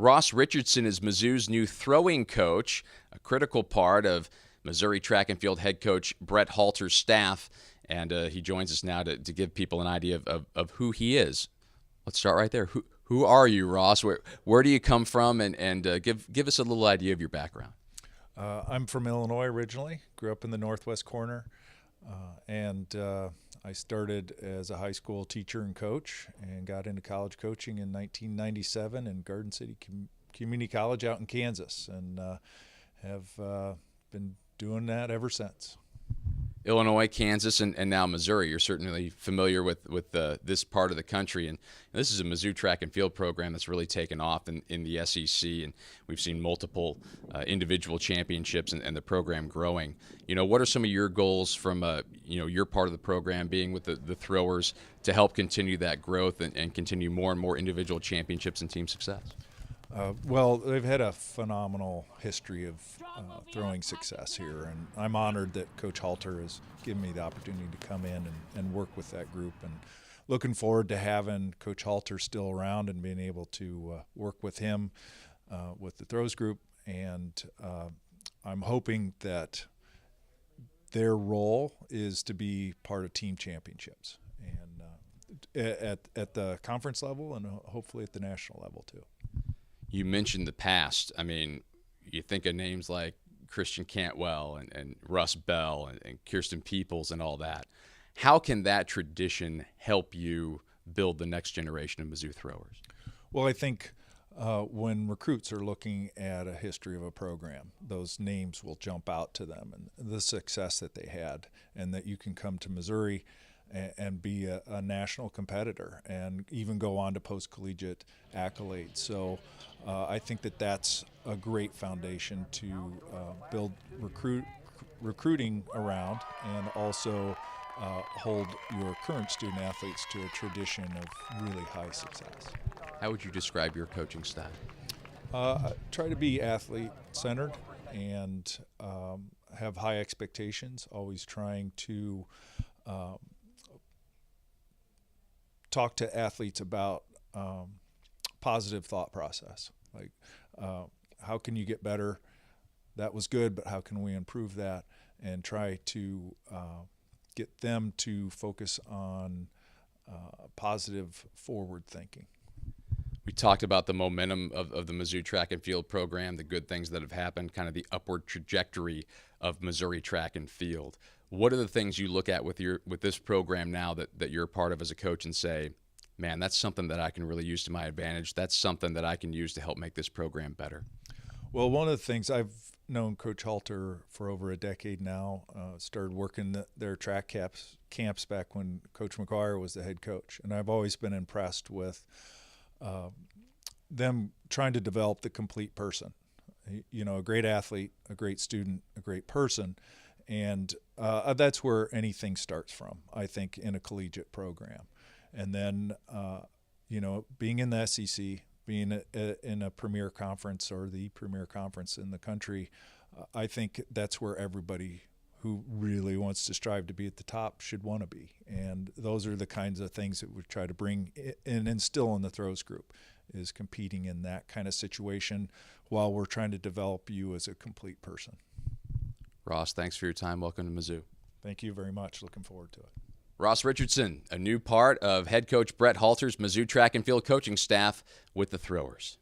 Ross Richardson is Mizzou's new throwing coach, a critical part of Missouri track and field head coach Brett Halter's staff, and he joins us now to give people an idea of who he is. Let's start right there. Who are you, Ross? Where do you come from, and give us a little idea of your background. I'm from Illinois originally, grew up in the northwest corner, and I started as a high school teacher and coach and got into college coaching in 1997 in Garden City Community College out in Kansas, and have been doing that ever since. Illinois, Kansas, and now Missouri. You're certainly familiar with this part of the country, and this is a Mizzou track and field program that's really taken off in the SEC, and we've seen multiple individual championships and the program growing. What are some of your goals from your part of the program, being with the throwers, to help continue that growth and continue more and more individual championships and team success? Well, they've had a phenomenal history of throwing success here, and I'm honored that Coach Halter has given me the opportunity to come in and work with that group, and looking forward to having Coach Halter still around and being able to work with him with the throws group, and I'm hoping that their role is to be part of team championships, and at the conference level and hopefully at the national level too. You mentioned the past. I mean, you think of names like Christian Cantwell and Russ Bell and Kirsten Peoples and all that. How can that tradition help you build the next generation of Mizzou throwers? Well, I think when recruits are looking at a history of a program, those names will jump out to them, and the success that they had, and that you can come to Missouri and be a national competitor and even go on to post-collegiate accolades. So I think that that's a great foundation to build recruiting around, and also hold your current student athletes to a tradition of really high success. How would you describe your coaching style? I try to be athlete-centered and have high expectations, always trying to talk to athletes about positive thought process. Like, how can you get better? That was good, but how can we improve that? And try to get them to focus on positive forward thinking. We talked about the momentum of the Mizzou track and field program, the good things that have happened, kind of the upward trajectory of Missouri track and field. What are the things you look at with this program now that you're a part of as a coach and say, man, that's something that I can really use to my advantage. That's something that I can use to help make this program better? Well, one of the things, I've known Coach Halter for over a decade now. Started working their track camps back when Coach McGuire was the head coach. And I've always been impressed with them trying to develop the complete person. A great athlete, a great student, a great person. And that's where anything starts from, I think, in a collegiate program. And then, being in the SEC, being in a premier conference or the premier conference in the country, I think that's where everybody who really wants to strive to be at the top should want to be. And those are the kinds of things that we try to bring and instill in the throws group, is competing in that kind of situation while we're trying to develop you as a complete person. Ross, thanks for your time. Welcome to Mizzou. Thank you very much. Looking forward to it. Ross Richardson, a new part of head coach Brett Halter's Mizzou track and field coaching staff with the Throwers.